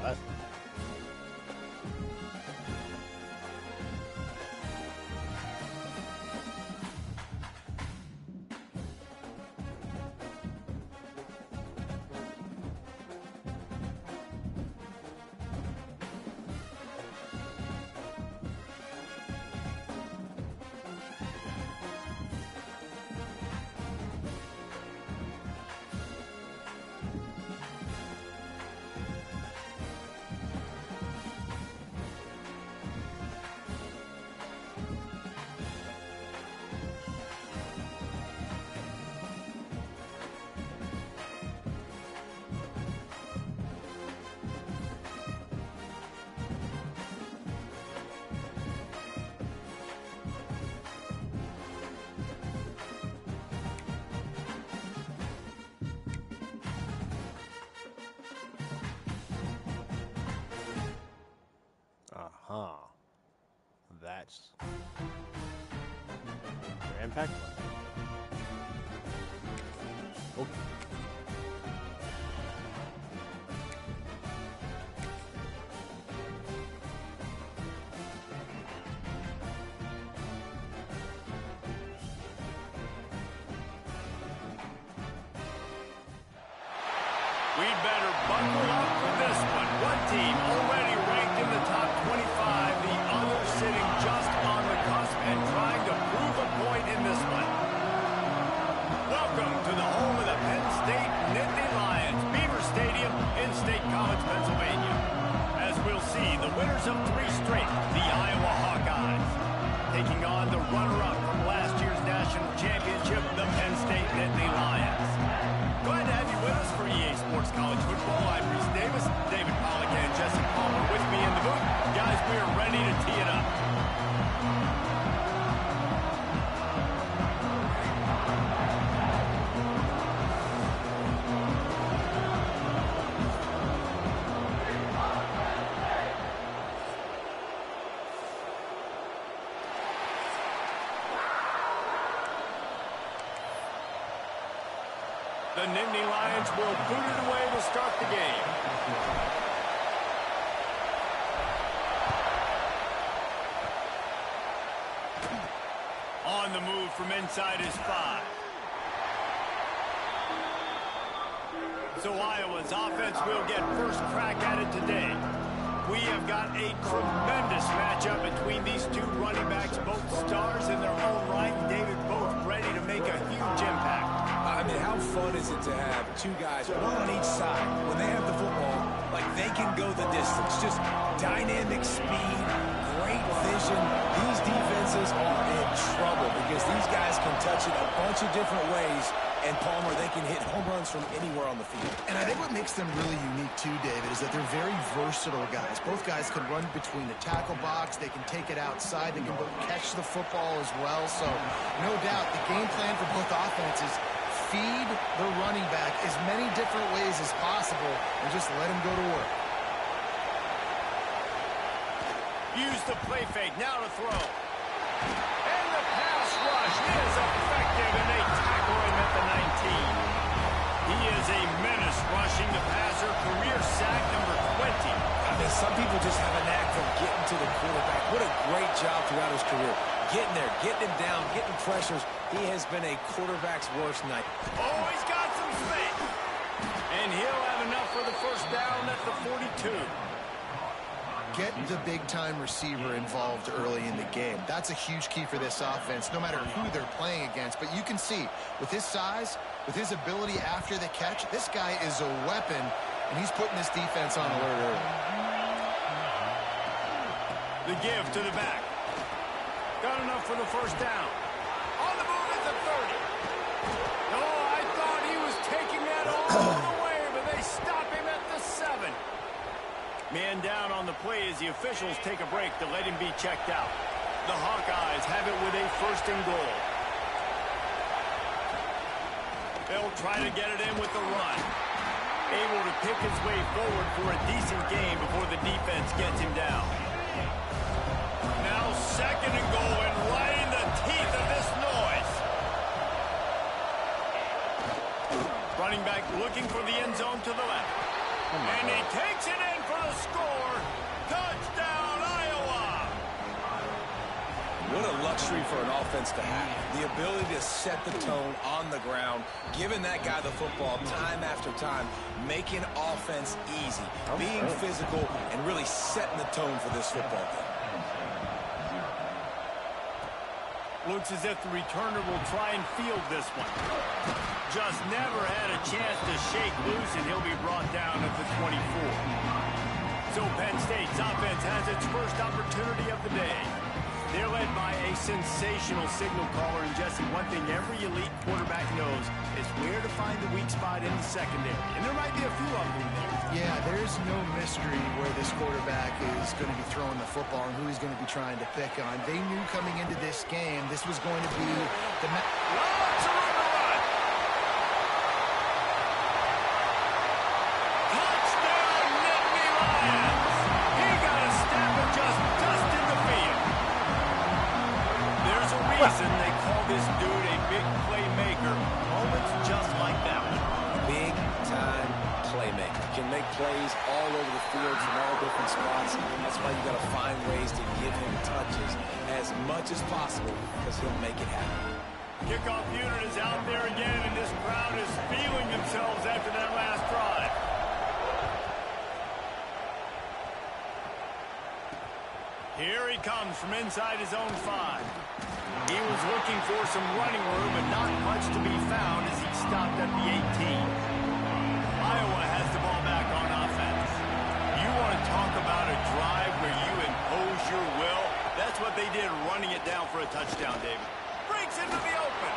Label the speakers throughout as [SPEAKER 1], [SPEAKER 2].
[SPEAKER 1] What? That's very impactful. Oh.
[SPEAKER 2] We'd better buckle up for this one. One team already ranked in the top 25, the other sitting just on the cusp and trying to prove a point in this one. Welcome to the home of the Penn State Nittany Lions, Beaver Stadium in State College, Pennsylvania. As we'll see, the winners of 3 straight, the Iowa Hawkeyes, taking on the runner-up from last year's national championship, the Penn State Nittany Lions. Glad to have you with us for EA Sports College Football. I'm Reese Davis, David Pollack, and Jesse Palmer with me in the booth. Guys, we are ready to tee it up. The Nittany Lions will boot it away to start the game. On the move from inside his 5. So Iowa's offense will get first crack at it today. We have got a tremendous matchup between these 2 running backs, both stars in their own right. David, both ready to make a huge impact.
[SPEAKER 3] I mean, how fun is it to have 2 guys, one on each side, when they have the football, like they can go the distance. Just dynamic speed, great vision. These defenses are in trouble because these guys can touch it a bunch of different ways, and Palmer, they can hit home runs from anywhere on the field.
[SPEAKER 4] And I think what makes them really unique too, David, is that they're very versatile guys. Both guys can run between the tackle box. They can take it outside. They can both catch the football as well. So no doubt the game plan for both offenses, feed the running back as many different ways as possible and just let him go to work.
[SPEAKER 2] Use the play fake, now to throw. And the pass rush is effective, and they tackle him at the 19. He is a menace rushing the passer, career sack number 20.
[SPEAKER 3] I mean, some people just have a knack for getting to the quarterback. What a great job throughout his career. Getting there, getting him down, getting pressures. He has been a quarterback's worst night.
[SPEAKER 2] Oh, he's got some space. And he'll have enough for the first down at the 42.
[SPEAKER 4] Get the big-time receiver involved early in the game. That's a huge key for this offense, no matter who they're playing against. But you can see, with his size, with his ability after the catch, this guy is a weapon, and he's putting this defense on alert early.
[SPEAKER 2] The give to the back. Got enough for the first down. On the move at the 30. Oh, I thought he was taking that all the way, but they stop him at the 7. Man down on the play as the officials take a break to let him be checked out. The Hawkeyes have it with a 1st and goal. They'll try to get it in with the run. Able to pick his way forward for a decent game before the defense gets him down. Now 2nd and goal, and right in the teeth of this noise. Running back looking for the end zone to the left. And he takes it in for the
[SPEAKER 3] luxury for an offense to have. The ability to set the tone on the ground, giving that guy the football time after time, making offense easy, being physical, and really setting the tone for this football game.
[SPEAKER 2] Looks as if the returner will try and field this one. Just never had a chance to shake loose, and he'll be brought down at the 24. So Penn State's offense has its first opportunity of the day. They're led by a sensational signal caller, and Jesse, one thing every elite quarterback knows is where to find the weak spot in the secondary. And there might be a few of them there.
[SPEAKER 4] Yeah, there's no mystery where this quarterback is going to be throwing the football and who he's going to be trying to pick on. They knew coming into this game this was going to be the
[SPEAKER 2] touchdown, Nittany Lions! He got a step and just dusted the field. There's a reason they call this dude a big playmaker. Moments just like that one.
[SPEAKER 3] Big time playmaker. Can make plays all over the field from all different spots. That's why you got to find ways to give him touches as much as possible, because he'll make it happen.
[SPEAKER 2] Kickoff unit is out there again, and this crowd is feeling themselves after that last drive. Here he comes from inside his own 5. He was looking for some running room, but not much to be found as he stopped at the 18. Iowa has the ball back on offense. You want to talk about a drive where you impose your will? That's what they did, running it down for a touchdown, David. Breaks into the open.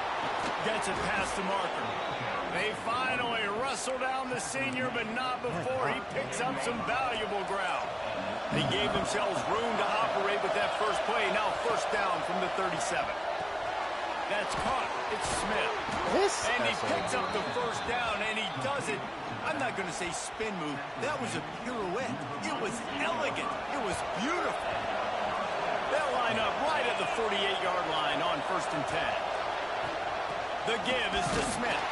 [SPEAKER 2] Gets it past the marker. They finally wrestle down the senior, but not before he picks up some valuable ground. They gave themselves room to operate with that first play. Now first down from the 37. That's caught. It's Smith. And he picks up the first down, and he does it. I'm not going to say spin move. That was a pirouette. It was elegant. It was beautiful. They'll line up right at the 48-yard line on 1st and 10. The give is to Smith.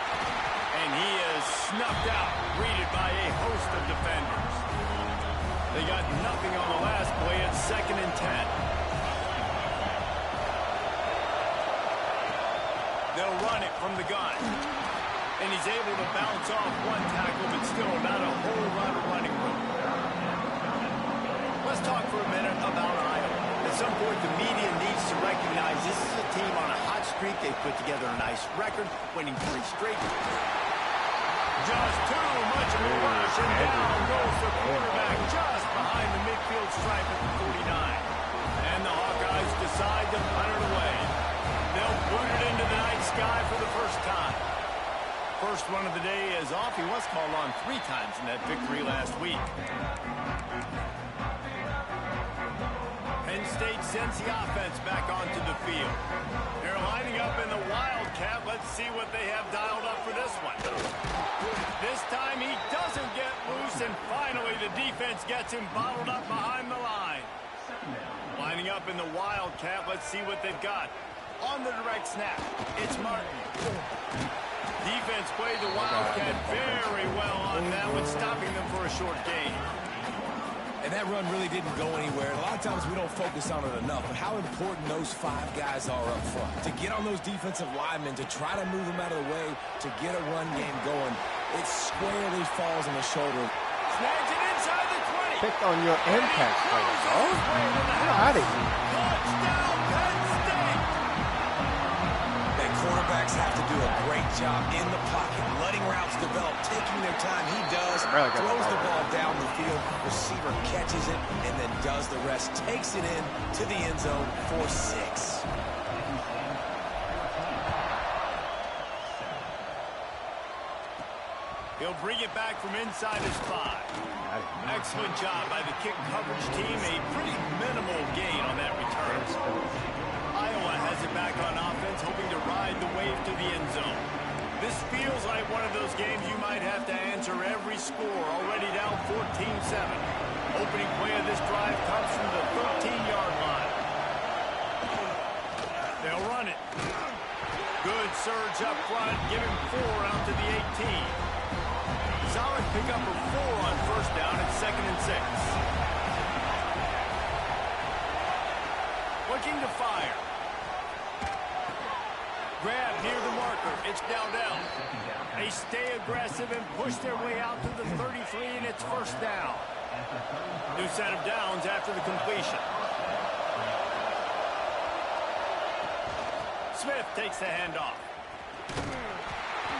[SPEAKER 2] And he is snuffed out, greeted by a host of defenders. They got nothing on the last play at 2nd and 10. They'll run it from the gun. And he's able to bounce off one tackle, but still not a whole lot of running room. Let's talk for a minute about Iowa. At some point, the media needs to recognize this is a team on a hot streak. They put together a nice record, winning 3 straight. Just too much of a rush, and down goes the quarterback just behind the midfield stripe at the 49. And the Hawkeyes decide to punt it away. They'll boot it into the night sky for the first time. First one of the day is off. He was called on 3 times in that victory last week. Penn State sends the offense back onto the field. They're lining up in the Wildcat. Let's see what they have dialed up for this one. This time he doesn't get loose, and finally the defense gets him bottled up behind the line. Lining up in the Wildcat. Let's see what they've got. On the direct snap, it's Martin. Defense played the Wildcat very well on that one, stopping them for a short gain.
[SPEAKER 3] And that run really didn't go anywhere. A lot of times we don't focus on it enough, but how important those 5 guys are up front. To get on those defensive linemen, to try to move them out of the way, to get a run game going, it squarely falls on the shoulder.
[SPEAKER 2] Snags it inside the 20.
[SPEAKER 1] Pick on your impact player, bro. Get out of here.
[SPEAKER 2] Touchdown, Penn State.
[SPEAKER 3] And quarterbacks have to do a great job in the pocket, letting routes develop, taking their time. He does, throws the ball down the field, receiver catches it, and then does the rest, takes it in to the end zone for 6.
[SPEAKER 2] He'll bring it back from inside his 5. Excellent job by the kick coverage team. A pretty minimal gain on that return. Iowa has it back on offense, hoping to ride the wave to the end zone. This feels like one of those games you might have to answer every score. Already down 14-7. Opening play of this drive comes from the 13-yard line. They'll run it. Good surge up front, giving 4 out to the 18. Solid pickup of 4 on first down at 2nd and 6. Looking to fire. Grab near the marker. It's Dowdell. They stay aggressive and push their way out to the 33, and it's first down. New set of downs after the completion. Smith takes the handoff.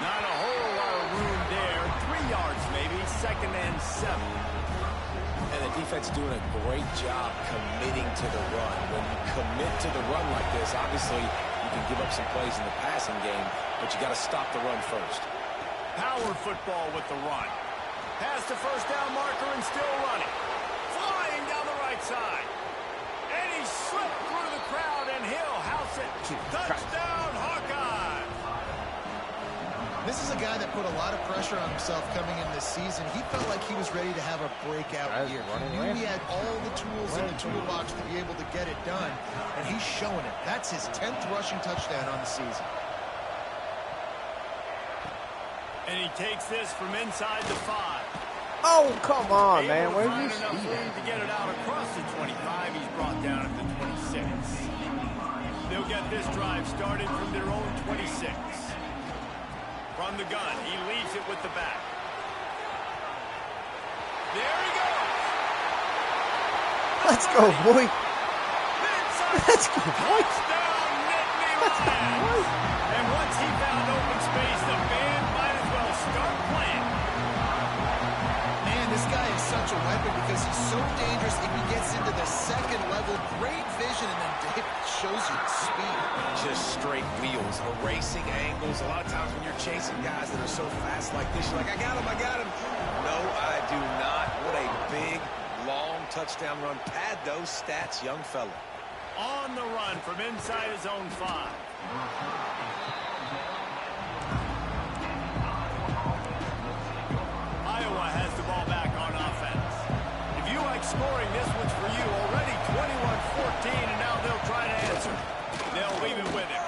[SPEAKER 2] Not a whole lot of room there. 3 yards maybe. 2nd and 7.
[SPEAKER 3] And the defense doing a great job committing to the run. When you commit to the run like this, obviously you can give up some plays in the passing game, but you got to stop the run first.
[SPEAKER 2] Power football with the run. Past the first down marker and still running. Flying down the right side. And he slipped through the crowd, and he'll house it. Touchdown, Hawkeyes!
[SPEAKER 4] This is a guy that put a lot of pressure on himself coming in this season. He felt like he was ready to have a breakout year. He knew he had all the tools in the toolbox to be able to get it done, and he's showing it. That's his 10th rushing touchdown on the season.
[SPEAKER 2] And he takes this from inside the 5.
[SPEAKER 1] Oh, come on, man. Where did you see
[SPEAKER 2] enough room to get it out across the 25. He's brought down at the 26. They'll get this drive started from their own 26. From the gun, he leaves it with the back. There he goes.
[SPEAKER 1] Let's go, boy. Let's go, boy.
[SPEAKER 2] Touchdown, Nittany Lions. And once he found open space, the band might as well start playing.
[SPEAKER 4] Man, this guy is such a weapon because he's so dangerous if he gets into the 2nd level. Great vision, and then Dave shows you the speed.
[SPEAKER 3] Just straight wheels, erasing angles. A lot of times when you're chasing guys that are so fast like this, you're like, I got him, I got him. No, I do not. What a big, long touchdown run. Pad those stats, young fella.
[SPEAKER 2] On the run from inside his own 5. Iowa has the ball back on offense. If you like scoring, this one's for you. Already 21-14, and now they'll try to answer. They'll leave it with him.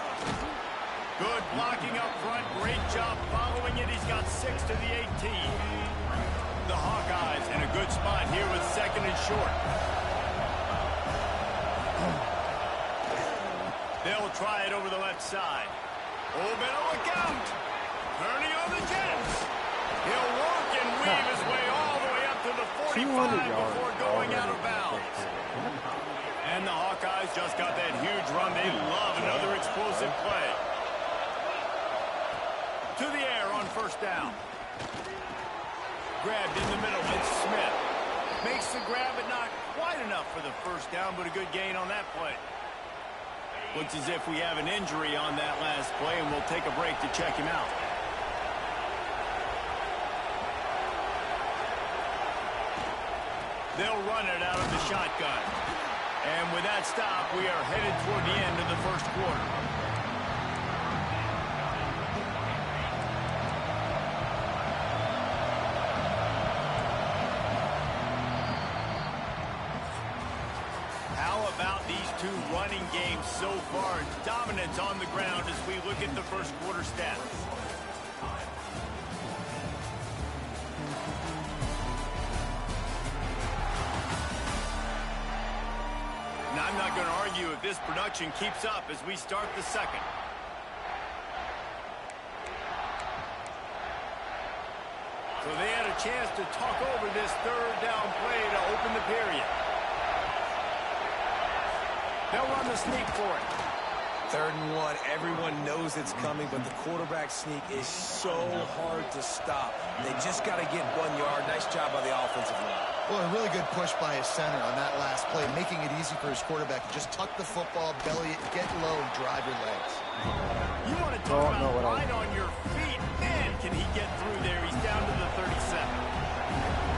[SPEAKER 2] Good blocking up front. Great job following it. He's got 6 to the 18. The Hawkeyes in a good spot here with 2nd and short. They'll try it over the left side. Oh, better look out. Turning on the Jets. He'll work and weave his way all the way up to the 45 before going out of bounds. And the Hawkeyes just got that huge run. They love another explosive play. To the air on first down. Grabbed in the middle. It's Smith. Makes the grab, but not quite enough for the first down, but a good gain on that play. Looks as if we have an injury on that last play, and we'll take a break to check him out. They'll run it out of the shotgun. And with that stop, we are headed toward the end of the first quarter. How about these two running games so far? Dominance on the ground as we look at the first quarter stats. And I'm not going to argue if this production keeps up as we start the second. So they had a chance to talk over this 3rd down play to open the period. They'll run the sneak for it.
[SPEAKER 3] 3rd and 1. Everyone knows it's coming, but the quarterback sneak is so hard to stop. They just got to get 1 yard. Nice job by the offensive line.
[SPEAKER 4] Well, a really good push by his center on that last play, making it easy for his quarterback to just tuck the football, belly it, get low, and drive your legs.
[SPEAKER 2] You want to talk about right on your feet. Man, can he get through there. He's down to the 37.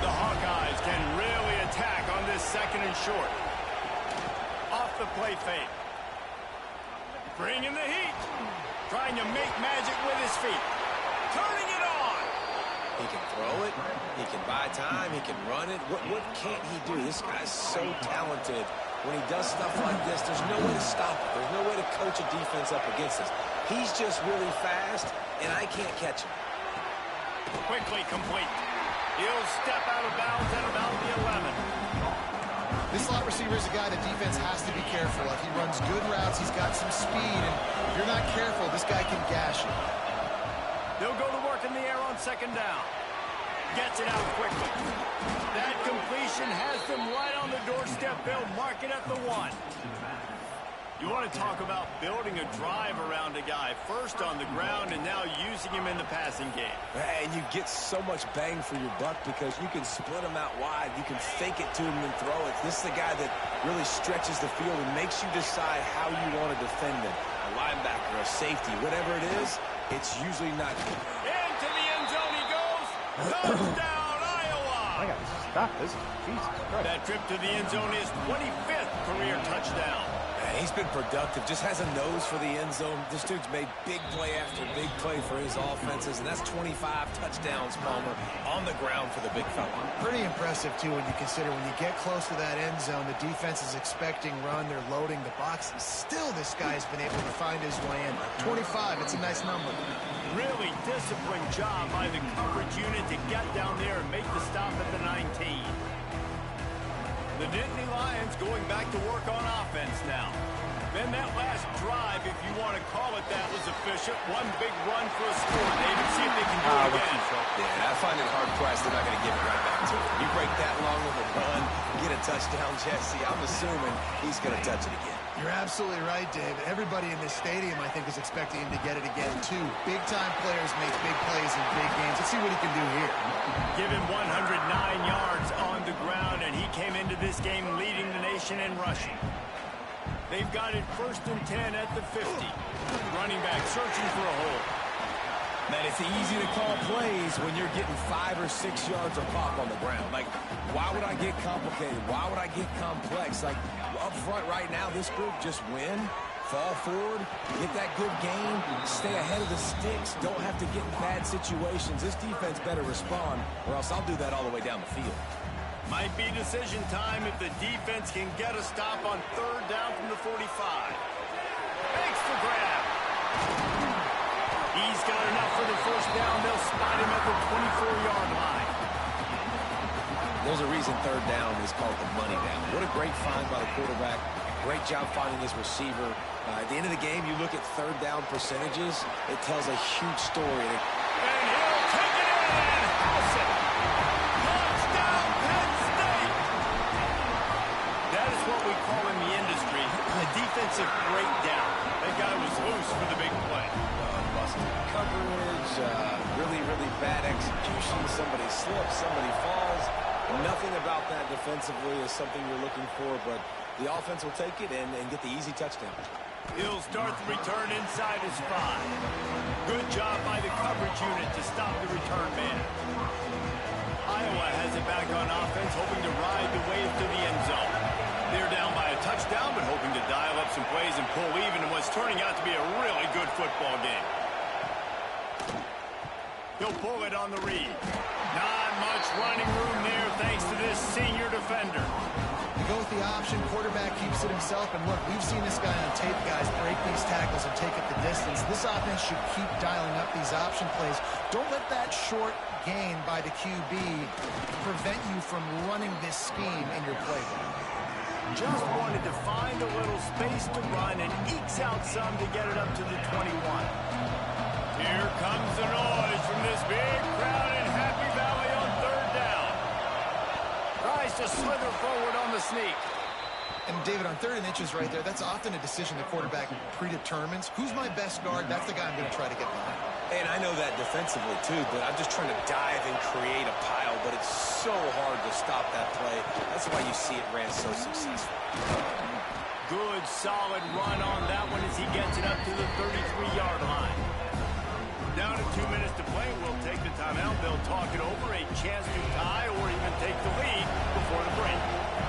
[SPEAKER 2] The Hawkeyes can really attack on this 2nd and short. Off the play fake. Bringing the heat. Trying to make magic with his feet. Turning it on.
[SPEAKER 3] He can throw it. He can buy time. He can run it. What can't he do? This guy's so talented. When he does stuff like this, there's no way to stop it. There's no way to coach a defense up against us. He's just really fast, and I can't catch him.
[SPEAKER 2] Quickly complete. He'll step out of bounds at about the 11.
[SPEAKER 4] This slot receiver is a guy the defense has to be careful of. He runs good routes. He's got some speed, and if you're not careful, this guy can gash you.
[SPEAKER 2] They'll go to work in the air on second down. Gets it out quickly. That completion has them right on the doorstep. They'll mark it at the 1. You want to talk about building a drive around a guy, first on the ground and now using him in the passing game.
[SPEAKER 3] And you get so much bang for your buck because you can split him out wide. You can fake it to him and throw it. This is the guy that really stretches the field and makes you decide how you want to defend him. A linebacker, a safety, whatever it is, it's usually not good.
[SPEAKER 2] Into the end zone he goes. Touchdown, Iowa!
[SPEAKER 1] I got to stop this. Jesus Christ.
[SPEAKER 2] That trip to the end zone is 25th career touchdown.
[SPEAKER 3] He's been productive, just has a nose for the end zone. This dude's made big play after big play for his offenses, and that's 25 touchdowns, Palmer, on the ground for the big fella.
[SPEAKER 4] Pretty impressive, too, when you consider when you get close to that end zone, the defense is expecting run, they're loading the box, and still this guy's been able to find his way in. 25, it's a nice number.
[SPEAKER 2] Really disciplined job by the coverage unit to get down there and make the stop at the 19. The Nittany Lions going back to work on offense now. Then that last drive, if you want to call it that, was efficient. One big run for a score. David, see if they can do it again.
[SPEAKER 3] Yeah, I find it hard-pressed. They're not going to give it right back to him. You break that long of a run, get a touchdown, Jesse, I'm assuming he's going to touch it again.
[SPEAKER 4] You're absolutely right, David. Everybody in this stadium, I think, is expecting him to get it again, too. Big-time players make big plays in big games. Let's see what he can do here.
[SPEAKER 2] Give him 109 yards on the ground, and he came into this game leading the nation in rushing. They've got it 1st and 10 at the 50. Running back searching for a hole.
[SPEAKER 3] Man, it's easy to call plays when you're getting 5 or 6 yards of pop on the ground. Like, why would I get complicated? Why would I get complex? Like, up front right now, this group just win, fall forward, get that good game, stay ahead of the sticks, don't have to get in bad situations. This defense better respond, or else I'll do that all the way down the field.
[SPEAKER 2] Might be decision time if the defense can get a stop on 3rd down from the 45. Makes the grab. He's got enough for the 1st down. They'll spot him at the 24-yard line.
[SPEAKER 3] There's a reason 3rd down is called the money down. What a great find by the quarterback. Great job finding his receiver. At the end of the game, you look at 3rd down percentages. It tells a huge story.
[SPEAKER 2] And he'll take it in and house it. Touchdown, Penn State. That is what we call in the industry a defensive breakdown. That guy was loose for the big play.
[SPEAKER 3] Busted coverage, really, really bad execution. Somebody slips, somebody falls. Nothing about that defensively is something you're looking for, but the offense will take it and get the easy touchdown.
[SPEAKER 2] He'll start the return inside his 5. Good job by the coverage unit to stop the return man. Iowa has it back on offense, hoping to ride the wave to the end zone. They're down by a touchdown, but hoping to dial up some plays and pull even in what's turning out to be a really good football game. He'll pull it on the read. Not much running room there thanks to this senior defender.
[SPEAKER 4] You go with the option, quarterback keeps it himself, and look, we've seen this guy on tape, guys, break these tackles and take it the distance. This offense should keep dialing up these option plays. Don't let that short gain by the QB prevent you from running this scheme in your playbook.
[SPEAKER 2] Just wanted to find a little space to run and ekes out some to get it up to the 21. Here comes the noise from this big crowd in Happy Valley on 3rd down. Tries to slither forward on the sneak.
[SPEAKER 4] And David, on 3rd and inches right there, that's often a decision the quarterback predetermines. Who's my best guard? That's the guy I'm going to try to get behind.
[SPEAKER 3] And I know that defensively, too, but I'm just trying to dive and create a pile, but it's so hard to stop that play. That's why you see it ran so successful.
[SPEAKER 2] Good, solid run on that one as he gets it up to the 33-yard line. Down to 2 minutes to play. We'll take the timeout. They'll talk it over. A chance to tie or even take the lead before the break.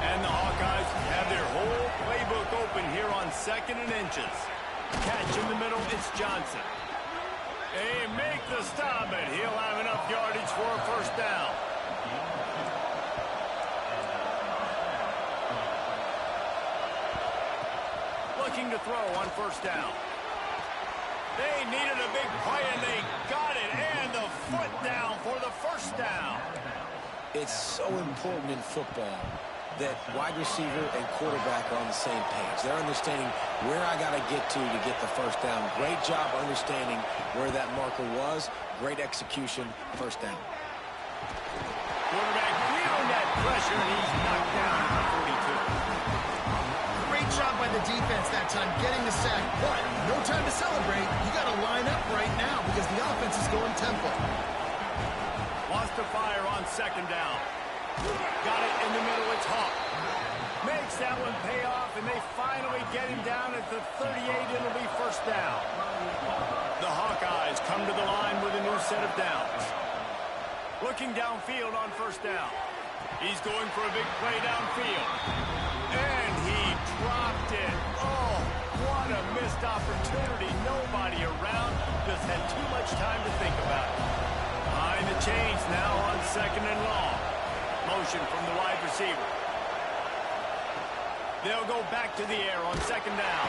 [SPEAKER 2] And the Hawkeyes have their whole playbook open here on 2nd and inches. Catch in the middle. It's Johnson. They make the stop, and he'll have enough yardage for a 1st down. Looking to throw on 1st down. They needed a big play, and they got it. And the foot down for the 1st down.
[SPEAKER 3] It's so important in football that wide receiver and quarterback are on the same page. They're understanding where I got to get the first down. Great job understanding where that marker was. Great execution, first down.
[SPEAKER 2] Quarterback feeling that pressure, and he's knocked down at the 42.
[SPEAKER 4] Great job by the defense that time, getting the sack. But no time to celebrate. You got to line up right now because the offense is going tempo.
[SPEAKER 2] Wants to fire on second down. Got it in the middle. It's Hawk. Makes that one pay off, and they finally get him down at the 38. It'll be first down. The Hawkeyes come to the line with a new set of downs. Looking downfield on first down. He's going for a big play downfield. And he dropped it. Oh, what a missed opportunity. Nobody around. Just had too much time to think about it. Behind the chains now on second and long. Motion from the wide receiver. They'll go back to the air on second down.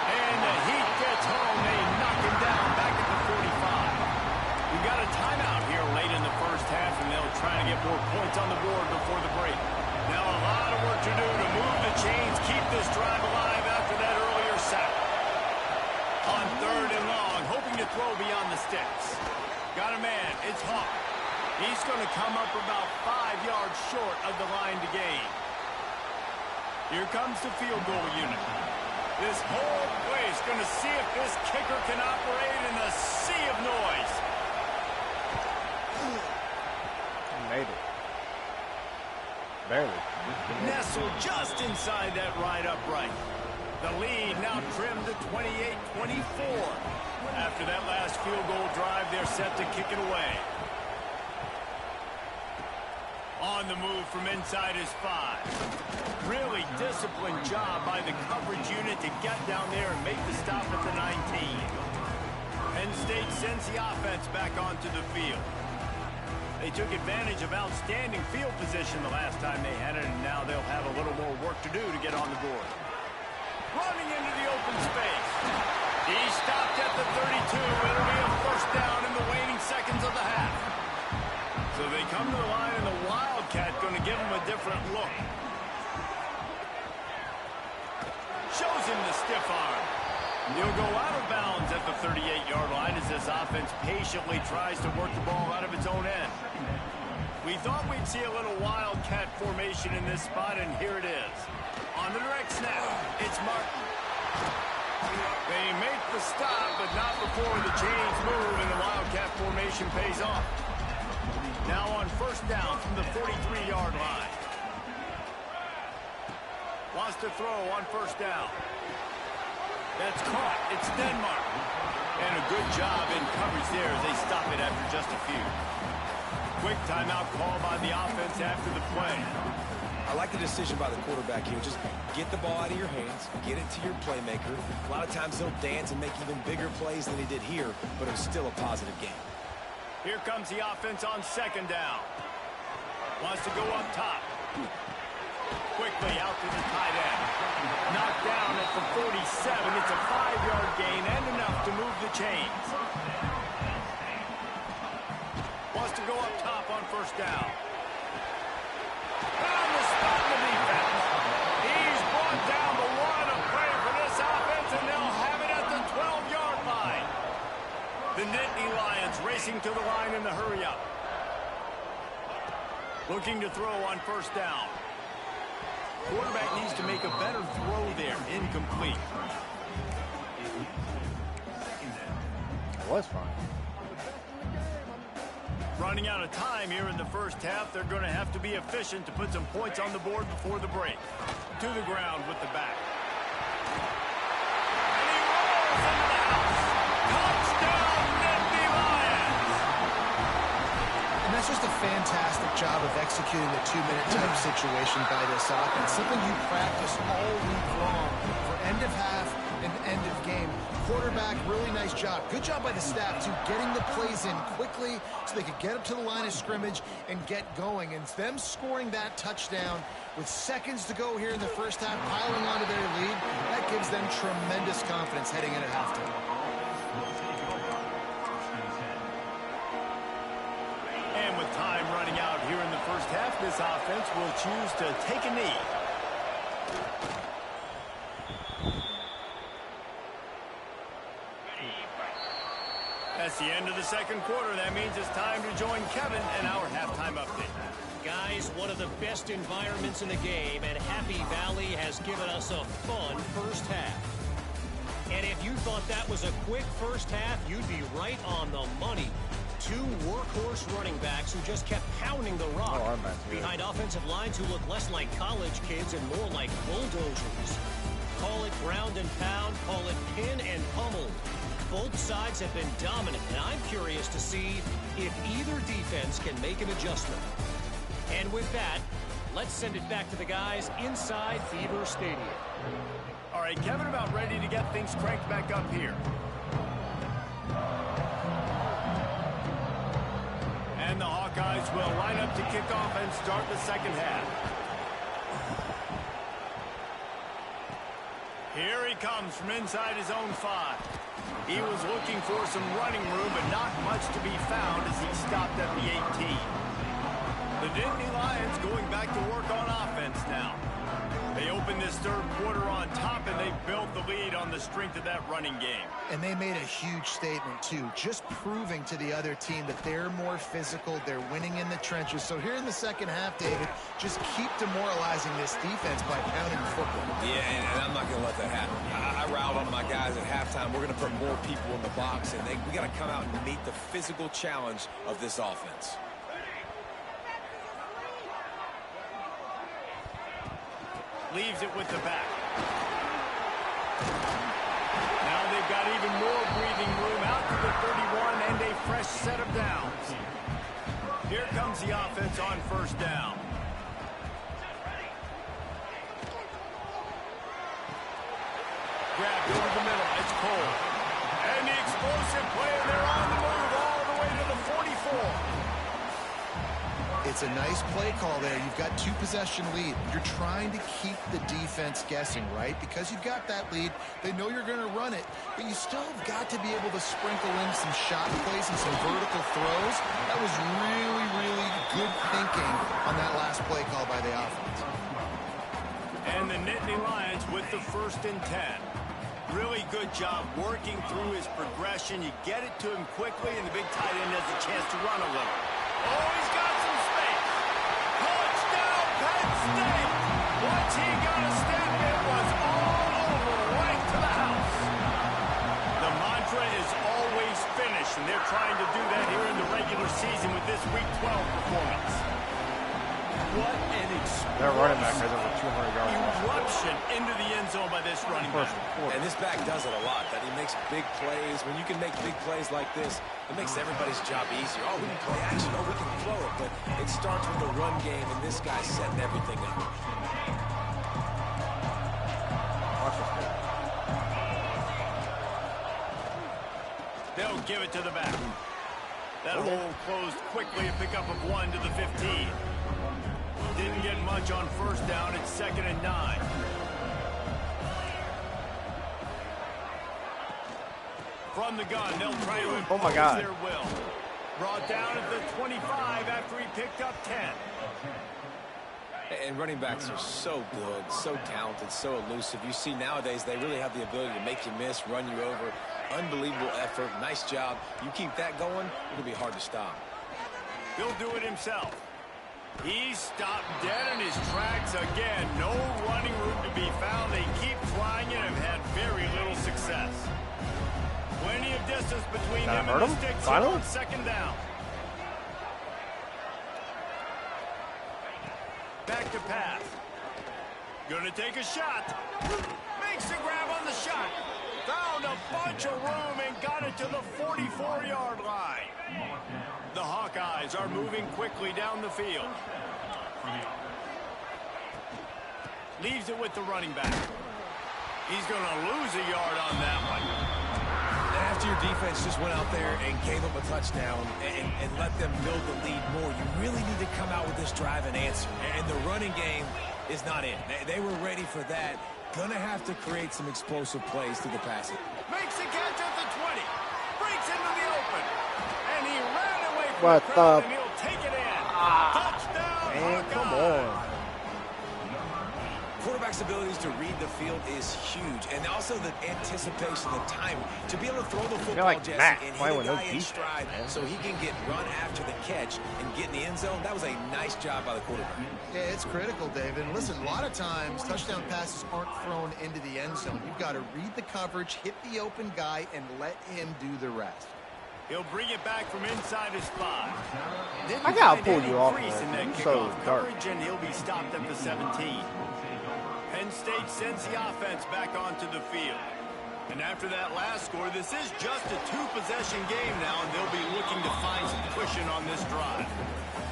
[SPEAKER 2] And the heat gets home. They knock him down back at the 45. We've got a timeout here late in the first half, and they'll try to get more points on the board before the break. Now a lot of work to do to move the chains, keep this drive alive after that earlier sack. On third and long, hoping to throw beyond the sticks. Got a man. It's Hawk. He's going to come up about 5 yards short of the line to gain. Here comes the field goal unit. This whole place going to see if this kicker can operate in a sea of noise.
[SPEAKER 1] He made it. Barely.
[SPEAKER 2] Nestled just inside that right upright. The lead now trimmed to 28-24. After that last field goal drive, they're set to kick it away. On the move from inside his 5. Really disciplined job by the coverage unit to get down there and make the stop at the 19. Penn State sends the offense back onto the field. They took advantage of outstanding field position the last time they had it, and now they'll have a little more work to do to get on the board. Running into the open space. He stopped at the 32. It'll be a first down in the waning seconds of the half. So they come to the line, and the Wildcat going to give him a different look. Shows him the stiff arm. He'll go out of bounds at the 38-yard line as this offense patiently tries to work the ball out of its own end. We thought we'd see a little Wildcat formation in this spot, and here it is. On the direct snap, it's Martin. They make the stop, but not before the chains move and the Wildcat formation pays off. Now on first down from the 43-yard line. Wants to throw on first down. That's caught. It's Denmark. And a good job in coverage there as they stop it after just a few. Quick timeout call by the offense after the play.
[SPEAKER 3] I like the decision by the quarterback here. Just get the ball out of your hands, get it to your playmaker. A lot of times he'll dance and make even bigger plays than he did here, but it was still a positive game.
[SPEAKER 2] Here comes the offense on second down. Wants to go up top. Quickly out to the tight end. Knocked down at the 47. It's a 5-yard gain and enough to move the chains. Wants to go up top on first down. Found the spot in the defense. He's brought down, but what a play for this offense, and they'll have it at the 12-yard line. The Nittany Lions racing to the line in the hurry-up. Looking to throw on first down. Quarterback needs to make a better throw there. Incomplete.
[SPEAKER 1] It was fine.
[SPEAKER 2] Running out of time here in the first half. They're going to have to be efficient to put some points on the board before the break. To the ground with the back. And he rolls into the house. Touchdown, Nittany Lions!
[SPEAKER 4] And that's just a fantastic job of executing the 2-minute type situation by this offense. Something you practice all week long for end of half and end of game. Quarterback, really nice job. Good job by the staff, too, getting the plays in quickly so they could get up to the line of scrimmage and get going. And them scoring that touchdown with seconds to go here in the first half, piling onto their lead, that gives them tremendous confidence heading in at halftime.
[SPEAKER 2] And with time running out here in the first first half, this offense will choose to take a knee. That's the end of the second quarter. That means it's time to join Kevin in our halftime update.
[SPEAKER 5] Guys, one of the best environments in the game, and Happy Valley has given us a fun first half. And if you thought that was a quick first half, you'd be right on the money. Two workhorse running backs who just kept pounding the rock behind offensive lines who look less like college kids and more like bulldozers. Call it ground and pound, call it pin and pummel. Both sides have been dominant, and I'm curious to see if either defense can make an adjustment. And with that, let's send it back to the guys inside Fever Stadium.
[SPEAKER 2] All right, Kevin, about ready to get things cranked back up here. And the Hawkeyes will line up to kick off and start the second half. Here he comes from inside his own 5. He was looking for some running room, but not much to be found as he stopped at the 18. The Nittany Lions going back to work on offense now. They opened this third quarter on top, and they built the lead on the strength of that running game.
[SPEAKER 4] And they made a huge statement, too, just proving to the other team that they're more physical, they're winning in the trenches. So here in the second half, David, just keep demoralizing this defense by pounding the football.
[SPEAKER 3] Yeah, and I'm not going to let that happen. I riled on my guys at halftime. We're going to put more people in the box, and we got to come out and meet the physical challenge of this offense.
[SPEAKER 2] Leaves it with the back. Now they've got even more breathing room out to the 31 and a fresh set of downs. Here comes the offense on first down. Grabbed over the middle. It's Cole. And the explosive play, and they're on the move all the way to the 44.
[SPEAKER 4] It's a nice play call there. You've got 2-possession lead. You're trying to keep the defense guessing, right? Because you've got that lead. They know you're going to run it, but you still have got to be able to sprinkle in some shot plays and some vertical throws. That was really, really good thinking on that last play call by the offense.
[SPEAKER 2] And the Nittany Lions with the 1st and 10. Really good job working through his progression. You get it to him quickly, and the big tight end has a chance to run a little. Oh, he's got some space. Touchdown, Penn State. Once he got a step, it was all over, right to the house. The mantra is always finish, and they're trying to do that here in the regular season with this Week 12 performance. What an explosion.
[SPEAKER 1] Their running back has over 200 yards.
[SPEAKER 2] Eruption into the end zone by this running back.
[SPEAKER 3] And this back does it a lot, that he makes big plays. When you can make big plays like this, it makes everybody's job easier. Oh, we can play action. Oh, we can throw it. But it starts with the run game, and this guy's setting everything up.
[SPEAKER 2] They'll give it to the back. That hole closed quickly, a pickup of 1 to the 15. Didn't get much on first down. It's 2nd and 9. From the gun, they'll try to impose their will. Brought down at the 25 after he picked up 10.
[SPEAKER 3] And running backs are so good, so talented, so elusive. You see nowadays they really have the ability to make you miss, run you over. Unbelievable effort. Nice job. You keep that going, it'll be hard to stop.
[SPEAKER 2] He'll do it himself. He's stopped dead in his tracks again. No running room to be found. They keep trying it and have had very little success. Plenty of distance between them and the sticks on 2nd down. Back to pass. Gonna take a shot. Makes the grab on the shot. Found a bunch of room and got it to the 44-yard line. The Hawkeyes are moving quickly down the field. Leaves it with the running back. He's going to lose a yard on that one.
[SPEAKER 3] After your defense just went out there and gave up a touchdown and let them build the lead more, you really need to come out with this drive and answer. And the running game is not in. They were ready for that. Gonna have to create some explosive plays through the passing.
[SPEAKER 2] Makes the catch at the 20. Breaks into the open. And he ran away from
[SPEAKER 1] What
[SPEAKER 2] the crowd, and he'll take it in. Touchdown,
[SPEAKER 1] man. Come on.
[SPEAKER 3] Quarterback's abilities to read the field is huge, and also the anticipation, the time to be able to throw the football,
[SPEAKER 1] like
[SPEAKER 3] Jesse,
[SPEAKER 1] Matt
[SPEAKER 3] and
[SPEAKER 1] playing
[SPEAKER 3] hit a
[SPEAKER 1] with no
[SPEAKER 3] guy in
[SPEAKER 1] defense,
[SPEAKER 3] stride
[SPEAKER 1] man.
[SPEAKER 3] so he can get run after the catch and get in the end zone. That was a nice job by the quarterback.
[SPEAKER 4] Yeah, it's critical, David. And listen, a lot of times touchdown passes aren't thrown into the end zone. You've got to read the coverage, hit the open guy, and let him do the rest.
[SPEAKER 2] He'll bring it back from inside his 5.
[SPEAKER 1] I gotta pull you off,
[SPEAKER 2] Crease in
[SPEAKER 1] man.
[SPEAKER 2] that
[SPEAKER 1] You're so
[SPEAKER 2] kickoff
[SPEAKER 1] dark.
[SPEAKER 2] coverage, and he'll be stopped at the 17. Penn State sends the offense back onto the field. And after that last score, this is just a 2-possession game now, and they'll be looking to find some cushion on this drive.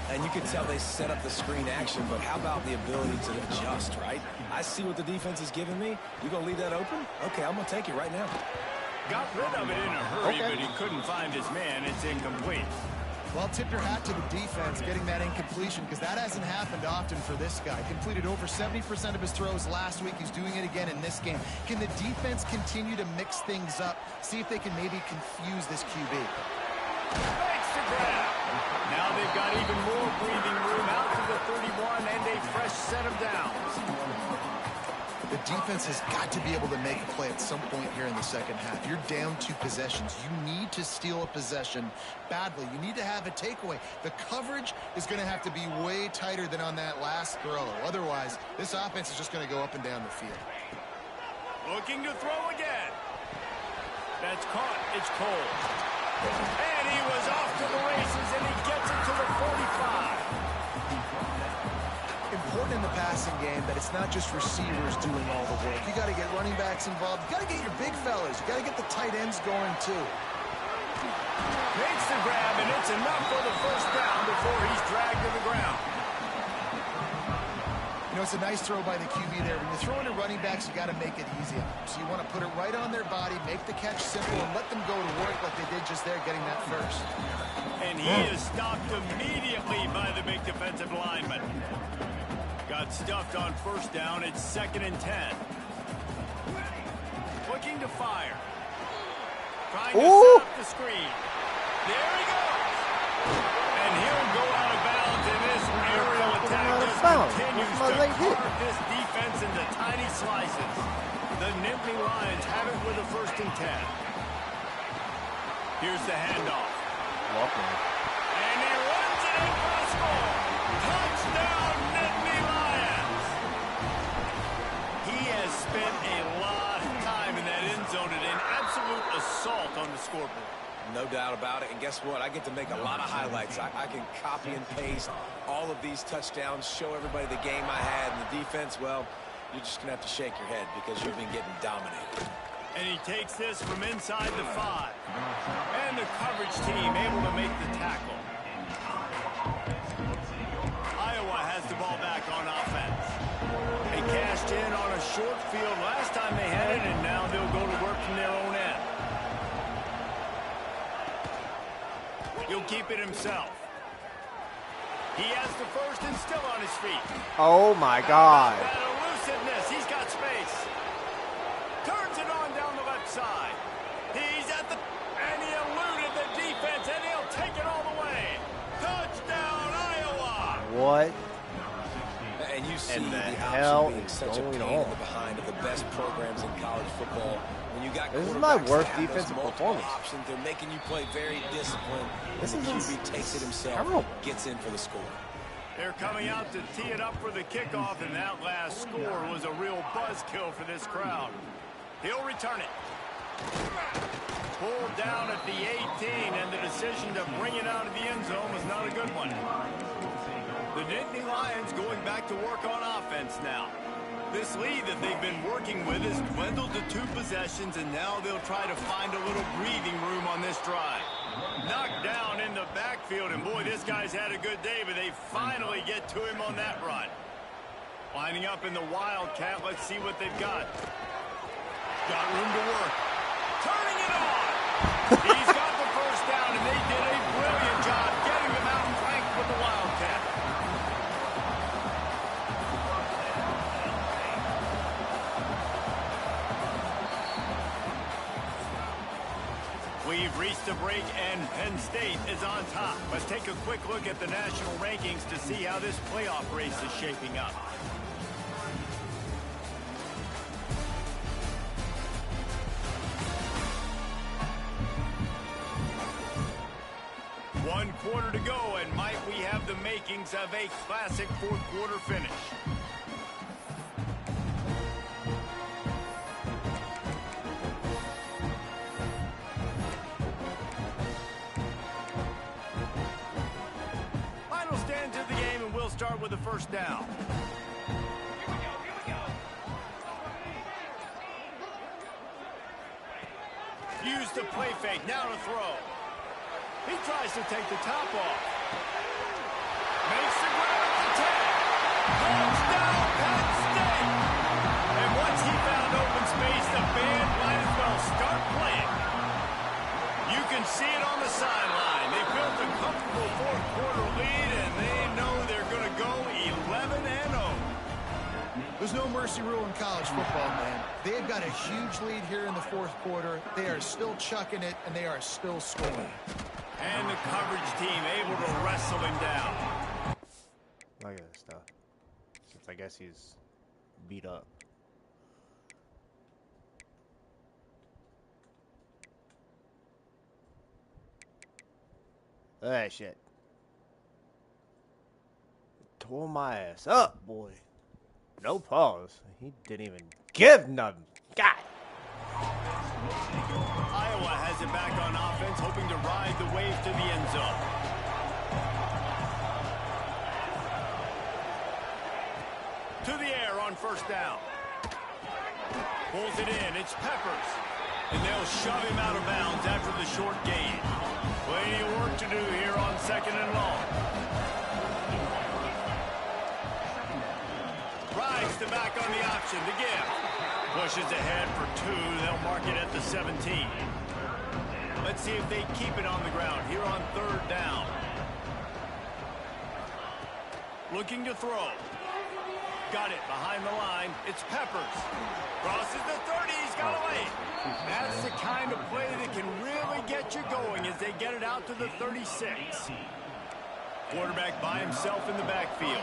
[SPEAKER 3] And you can tell they set up the screen action, but how about the ability to adjust, right? I see what the defense is giving me. You gonna leave that open? Okay, I'm gonna take it right now.
[SPEAKER 2] Got rid of it in a hurry, but he couldn't find his man. It's incomplete.
[SPEAKER 4] Well, tip your hat to the defense getting that incompletion, because that hasn't happened often for this guy. Completed over 70% of his throws last week. He's doing it again in this game. Can the defense continue to mix things up? See if they can maybe confuse this QB.
[SPEAKER 2] Makes the grab. Now they've got even more breathing room out to the 31 and a fresh set of downs.
[SPEAKER 4] The defense has got to be able to make a play at some point here in the second half. You're down 2 possessions. You need to steal a possession badly. You need to have a takeaway. The coverage is going to have to be way tighter than on that last throw. Otherwise, this offense is just going to go up and down the field.
[SPEAKER 2] Looking to throw again. That's caught. It's Cole. And he was off to the races, and he gets it to the 45.
[SPEAKER 4] Important in the passing game that it's not just receivers doing all the work. You got to get running backs involved. You got to get your big fellas. You got to get the tight ends going too.
[SPEAKER 2] Makes the grab, and it's enough for the first down before he's dragged to the ground.
[SPEAKER 4] You know, it's a nice throw by the QB there. When you're throwing to running backs, you got to make it easy on them. So you want to put it right on their body, make the catch simple, and let them go to work like they did just there, getting that first.
[SPEAKER 2] And he is stopped immediately by the big defensive lineman. Got stuffed on first down. It's 2nd and 10. Looking to fire. Trying to set up the screen. There he goes. And he'll go out of bounds, and this aerial attack just continues to carve this defense into tiny slices. The Nittany Lions have it with a 1st and 10. Here's the handoff. And he runs it in for a score. Touchdown, Nittany Lions. He has spent a lot of time in that end zone and an absolute assault on the scoreboard.
[SPEAKER 3] No doubt about it. And guess what? I get to make a lot of highlights. I can copy and paste all of these touchdowns, show everybody the game I had. And the defense, well, you're just going to have to shake your head because you've been getting dominated.
[SPEAKER 2] And he takes this from inside the 5. And the coverage team able to make the tackle. Iowa has the ball back on offense. They cashed in on a short field last time they had it, and now they'll go to work from their own end. He'll keep it himself. He has the first and still on his feet.
[SPEAKER 1] Oh my God.
[SPEAKER 2] That elusiveness. He's got space. Turns it on down the left side. He's at the... And he eluded the defense, and he'll take it all the way. Touchdown, Iowa!
[SPEAKER 1] What?
[SPEAKER 3] And you see
[SPEAKER 1] the
[SPEAKER 3] the
[SPEAKER 1] hell
[SPEAKER 3] option being
[SPEAKER 1] is
[SPEAKER 3] such a
[SPEAKER 1] going
[SPEAKER 3] pain
[SPEAKER 1] on?
[SPEAKER 3] in the behind of the best programs in college football. When you got
[SPEAKER 1] This is my
[SPEAKER 3] quarterbacks
[SPEAKER 1] worst
[SPEAKER 3] that have those
[SPEAKER 1] defensive
[SPEAKER 3] multiple
[SPEAKER 1] performance.
[SPEAKER 3] options, they're making you play very disciplined.
[SPEAKER 1] This
[SPEAKER 3] And the
[SPEAKER 1] is
[SPEAKER 3] QB takes it himself,
[SPEAKER 1] terrible.
[SPEAKER 3] gets in for the score.
[SPEAKER 2] They're coming out to tee it up for the kickoff, and that last score was a real buzzkill for this crowd. He'll return it. Pulled down at the 18, and the decision to bring it out of the end zone was not a good one. The Nittany Lions going back to work on offense now. This lead that they've been working with has dwindled to 2 possessions, and now they'll try to find a little breathing room on this drive. Knocked down in the backfield, and boy, this guy's had a good day, but they finally get to him on that run. Lining up in the Wildcat, let's see what they've got. Got room to work. Turning it on! He's got the first down, and they did a brilliant job getting him out and flanked with the Wildcat. We've We've reached the break, and Penn State is on top. Let's take a quick look at the national rankings to see how this playoff race is shaping up. One quarter to go, and might we have the makings of a classic fourth quarter finish. Final stands of the game, and we'll start with the first down. Use the play fake, now to throw. He tries to take the top off. Makes the grab at the 10. Touchdown, Penn State. And once he found open space, the band might as well start playing. You can see it on the sideline. They built a comfortable fourth quarter lead, and they know they're going to go 11-0.
[SPEAKER 4] There's no mercy rule in college football, man. They've got a huge lead here in the fourth quarter. They are still chucking it, and they are still scoring.
[SPEAKER 2] And the coverage team able to wrestle him down.
[SPEAKER 1] Look at this stuff. Since I guess he's beat up. That shit. Tore my ass up, boy. No pause. He didn't even give nothing. God.
[SPEAKER 2] Iowa has it back on offense, hoping to ride the wave to the end zone. To the air on first down. Pulls it in. It's Peppers. And they'll shove him out of bounds after the short gain. Plenty of work to do here on second and long. Rides the back on the option to give. Pushes ahead for 2. They'll mark it at the 17. Let's see if they keep it on the ground here on third down. Looking to throw. Got it behind the line. It's Peppers. Crosses the 30. He's got away. That's the kind of play that can really get you going as they get it out to the 36. Quarterback by himself in the backfield.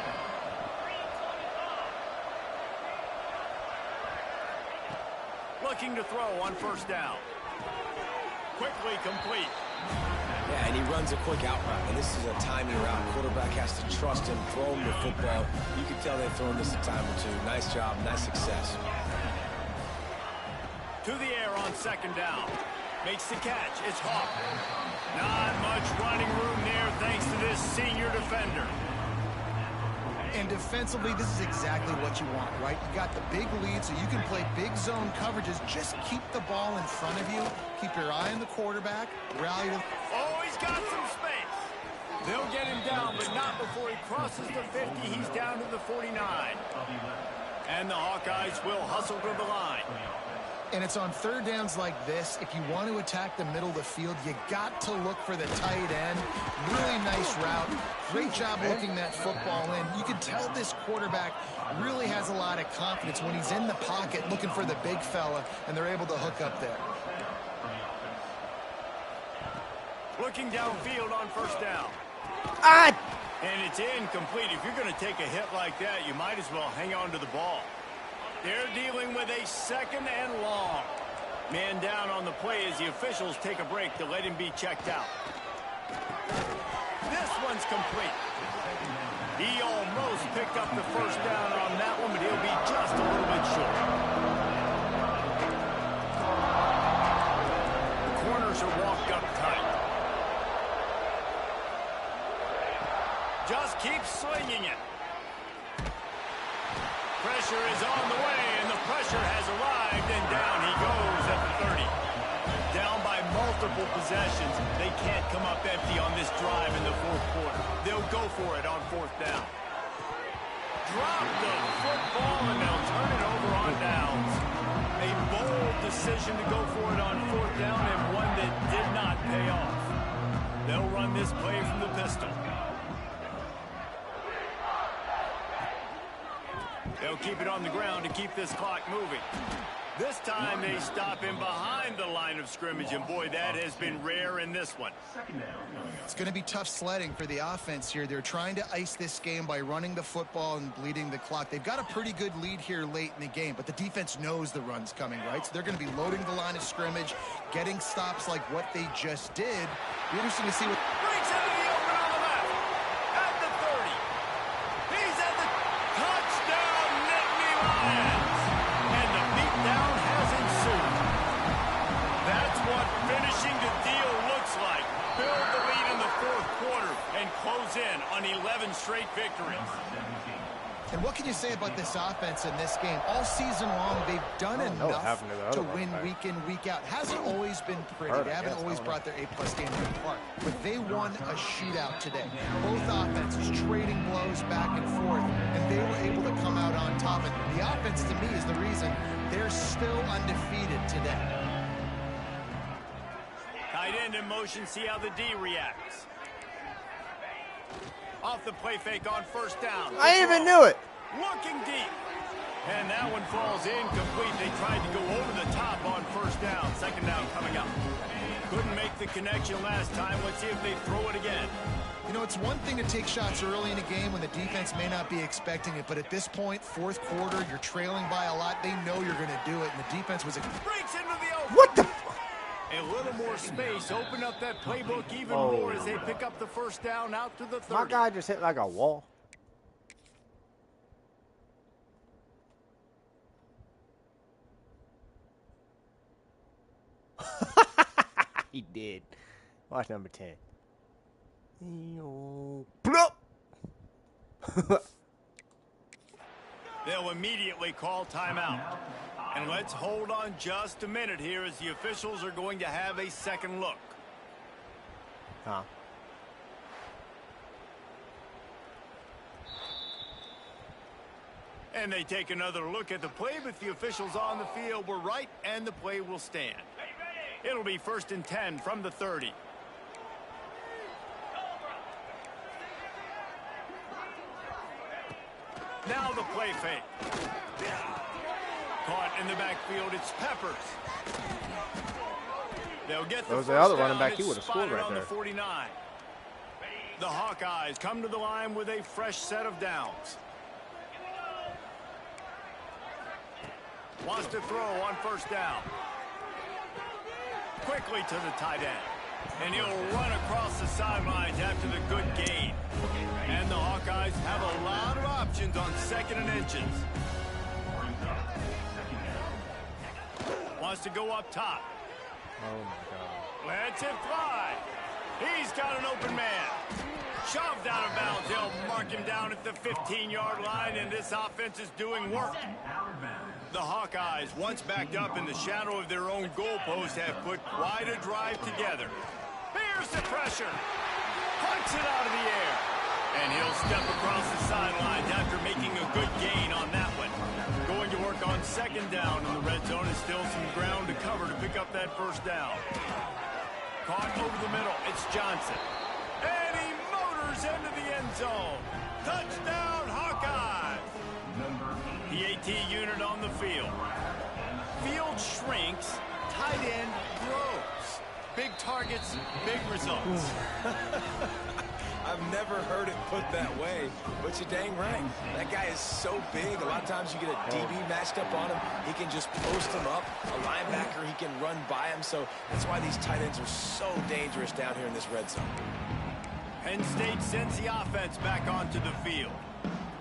[SPEAKER 2] Looking to throw on first down. Quickly complete.
[SPEAKER 3] Yeah, and he runs a quick out route, and this is a timing route. Quarterback has to trust him, throw him the football. You can tell they've thrown this a time or two. Nice job, nice success.
[SPEAKER 2] To the air on second down. Makes the catch. It's Hawk. Not much running room there thanks to this senior defender.
[SPEAKER 4] And defensively, this is exactly what you want, right? You got the big lead, so you can play big zone coverages. Just keep the ball in front of you. Keep your eye on the quarterback. Rally to...
[SPEAKER 2] Oh, he's got some space. They'll get him down, but not before he crosses the 50. He's down to the 49. And the Hawkeyes will hustle to the line.
[SPEAKER 4] And it's on third downs like this. If you want to attack the middle of the field, you got to look for the tight end. Really nice route. Great job looking that football in. You can tell this quarterback really has a lot of confidence when he's in the pocket looking for the big fella, and they're able to hook up there.
[SPEAKER 2] Looking downfield on first down. And it's incomplete. If you're going to take a hit like that, you might as well hang on to the ball. They're dealing with a second and long. Man down on the play as the officials take a break to let him be checked out. This one's complete. He almost picked up the first down on that one, but he'll be just a little bit short. The corners are walked up tight. Just keep slinging it. Pressure is on the way, and the pressure has arrived, and down he goes at the 30. Down by multiple possessions. They can't come up empty on this drive in the fourth quarter. They'll go for it on fourth down. Drop the football, and they'll turn it over on downs. A bold decision to go for it on fourth down, and one that did not pay off. They'll run this play from the pistol. They'll keep it on the ground to keep this clock moving. This time they stop him behind the line of scrimmage, and boy, that has been rare in this one.
[SPEAKER 4] It's going to be tough sledding for the offense here. They're trying to ice this game by running the football and bleeding the clock. They've got a pretty good lead here late in the game, but the defense knows the run's coming, right? So they're going to be loading the line of scrimmage, getting stops like what they just did. Be interesting to see what...
[SPEAKER 2] Breaks into the open on the left. At the 30. He's at the touchdown, Nittany Lions. And the beatdown has ensued. That's what finishing the deal looks like. Build the lead in the fourth quarter and close in on 11 straight victories.
[SPEAKER 4] And what can you say about this offense in this game? All season long, they've done enough to win week in, week out. Hasn't always been pretty. They haven't always brought their A-plus game to the park. But they won a shootout today. Both offenses trading blows back and forth, and they were able to come out on top. And the offense, to me, is the reason they're still undefeated today.
[SPEAKER 2] Tight end in motion, see how the D reacts. Off the play fake on first down.
[SPEAKER 1] I even knew it.
[SPEAKER 2] Looking deep. And that one falls incomplete. They tried to go over the top on first down. Second down coming up. Couldn't make the connection last time. Let's see if they throw it again.
[SPEAKER 4] You know, it's one thing to take shots early in a game when the defense may not be expecting it, but at this point, fourth quarter, you're trailing by a lot. They know you're going to do it, and the defense was...
[SPEAKER 2] Breaks into the open.
[SPEAKER 1] What the...
[SPEAKER 2] A little more space. Open up that playbook even more as they pick up the first down out to the 30.
[SPEAKER 1] My guy just hit like a wall. He did. Watch number 10. Plop.
[SPEAKER 2] They'll immediately call timeout. And let's hold on just a minute here as the officials are going to have a second look.
[SPEAKER 1] Huh.
[SPEAKER 2] And they take another look at the play, but the officials on the field were right, and the play will stand. It'll be 1st and 10 from the 30. Now the play fake. Caught in the backfield, it's Peppers. They'll get the
[SPEAKER 1] That was the
[SPEAKER 2] first
[SPEAKER 1] other
[SPEAKER 2] down.
[SPEAKER 1] running back. He
[SPEAKER 2] It's
[SPEAKER 1] would have scored
[SPEAKER 2] spotted
[SPEAKER 1] right
[SPEAKER 2] on
[SPEAKER 1] there.
[SPEAKER 2] the 49. The Hawkeyes come to the line with a fresh set of downs. Wants to throw on first down. Quickly to the tight end. And he'll run across the sidelines after the good gain. And the Hawkeyes have a lot of options on 2nd and inches. Wants to go up top.
[SPEAKER 1] Oh my God.
[SPEAKER 2] Lets it fly. He's got an open man. Shoved out of bounds. They'll mark him down at the 15-yard line, and this offense is doing work. The Hawkeyes, once backed up in the shadow of their own goalpost, have put quite a drive together. Here's the pressure. Punts it out of the air. And he'll step across the sidelines after making a good gain on that one. Going to work on 2nd down in the red zone, and still some ground to cover to pick up that first down. Caught over the middle. It's Johnson. And he motors into the end zone. Touchdown, Hawkeyes. The AT unit on the field. Field shrinks, tight end grows. Big targets, big results.
[SPEAKER 3] I've never heard it put that way, but you're dang right. That guy is so big. A lot of times you get a DB matched up on him. He can just post him up. A linebacker, he can run by him. So that's why these tight ends are so dangerous down here in this red zone.
[SPEAKER 2] Penn State sends the offense back onto the field.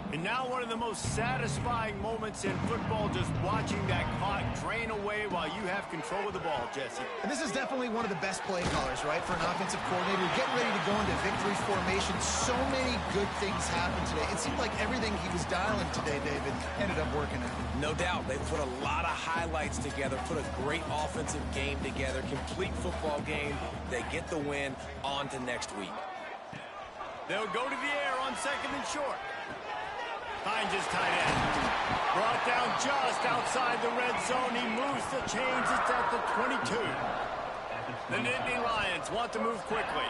[SPEAKER 2] And now one of the most satisfying moments in football, just watching that clock drain away while you have control of the ball, Jesse.
[SPEAKER 4] And this is definitely one of the best play callers, right, for an offensive coordinator. Getting ready to go into victory formation. So many good things happened today. It seemed like everything he was dialing today, David, ended up working out.
[SPEAKER 3] No doubt. They put a lot of highlights together, put a great offensive game together, complete football game. They get the win. On to next week.
[SPEAKER 2] They'll go to the air on 2nd and short. Finds his tight end. Brought down just outside the red zone. He moves the chains. It's at the 22. The Nittany Lions want to move quickly.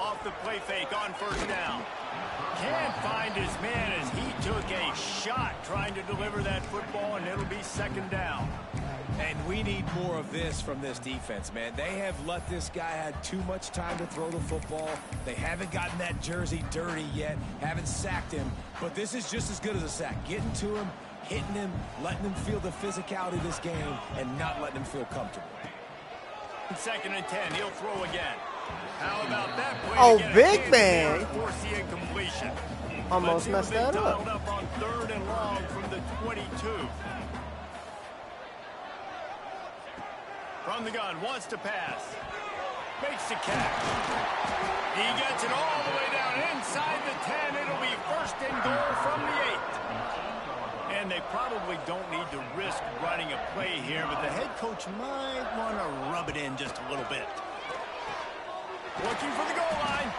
[SPEAKER 2] Off the play fake on first down. Can't find his man as he took a shot trying to deliver that football, and it'll be second down.
[SPEAKER 3] And we need more of this from this defense, man. They have let this guy have too much time to throw the football. They haven't gotten that jersey dirty yet, haven't sacked him. But this is just as good as a sack. Getting to him, hitting him, letting him feel the physicality of this game, and not letting him feel comfortable.
[SPEAKER 2] Second and 10, he'll throw again. How about that play?
[SPEAKER 1] Oh, big man.
[SPEAKER 2] Force the incompletion.
[SPEAKER 1] Almost messed that up.
[SPEAKER 2] Dialed up on third and long from the 22. From the gun, wants to pass. Makes the catch. He gets it all the way down inside the 10. It'll be first and goal from the 8. And they probably don't need to risk running a play here, but the head coach might want to rub it in just a little bit. Looking for the goal line.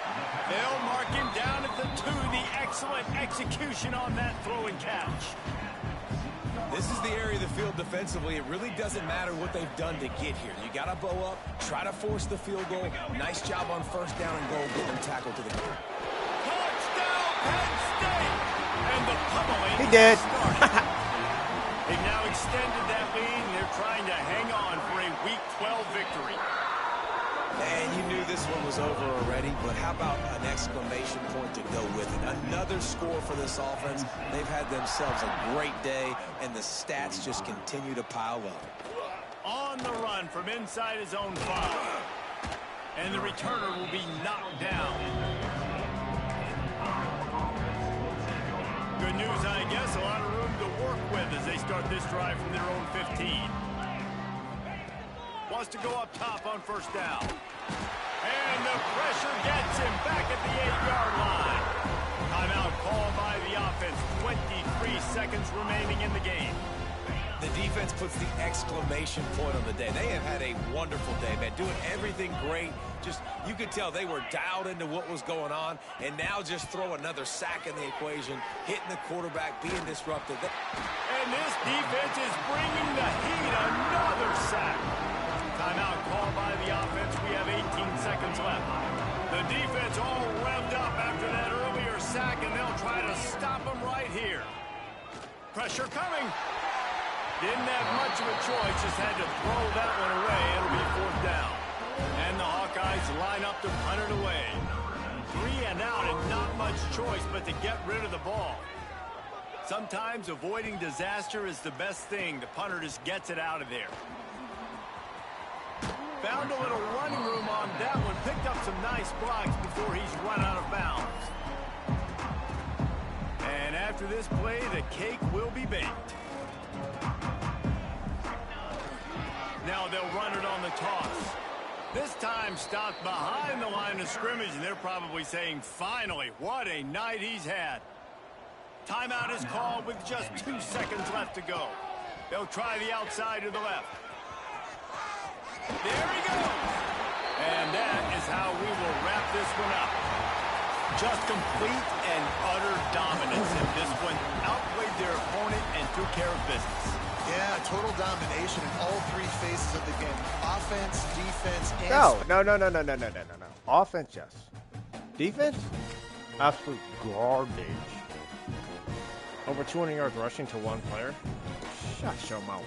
[SPEAKER 2] They'll mark him down at the 2. The excellent execution on that throw and catch.
[SPEAKER 3] This is the area of the field defensively. It really doesn't matter what they've done to get here. You got to bow up, try to force the field goal. Nice job on first down and goal, get them tackled to the goal.
[SPEAKER 2] Touchdown, Penn State! And the pummeling
[SPEAKER 1] He did.
[SPEAKER 2] They've now extended that lead, and they're trying to hang on for a Week 12 victory.
[SPEAKER 3] And you knew this one was over already, but how about an exclamation point to go with it? Another score for this offense. They've had themselves a great day, and the stats just continue to pile up.
[SPEAKER 2] On the run from inside his own 5. And the returner will be knocked down. Good news, I guess. A lot of room to work with as they start this drive from their own 15. Wants to go up top on first down. And the pressure gets him back at the 8-yard line. Timeout called by the offense. 23 seconds remaining in the game.
[SPEAKER 3] The defense puts the exclamation point on the day. They have had a wonderful day, man. Doing everything great. Just, you could tell they were dialed into what was going on. And now just throw another sack in the equation. Hitting the quarterback, being disrupted.
[SPEAKER 2] And this defense is bringing the heat. Another sack. Timeout called by the offense. We have 18 seconds left. The defense all revved up after that earlier sack, and they'll try to stop them right here. Pressure coming. Didn't have much of a choice, just had to throw that one away. It'll be fourth down. And the Hawkeyes line up to punt it away. 3 and out, and not much choice but to get rid of the ball. Sometimes avoiding disaster is the best thing. The punter just gets it out of there. Found a little running room on that one. Picked up some nice blocks before he's run out of bounds. And after this play, the cake will be baked. Now they'll run it on the toss. This time stopped behind the line of scrimmage, and they're probably saying, finally, what a night he's had. Timeout is called with just 2 seconds left to go. They'll try the outside to the left. There he goes. And that is how we will wrap this one up. Just complete and utter dominance in this one. Outplayed their opponent and took care of business.
[SPEAKER 4] Yeah, total domination in all 3 phases of the game. Offense, defense, and...
[SPEAKER 1] No. Offense, yes. Defense? Absolute garbage. Over 200 yards rushing to one player. Shut your mouth.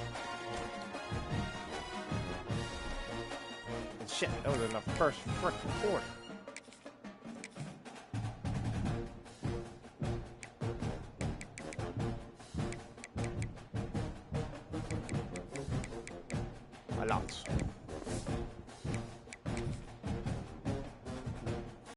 [SPEAKER 1] Shit, that was in the first frickin' quarter. A lot.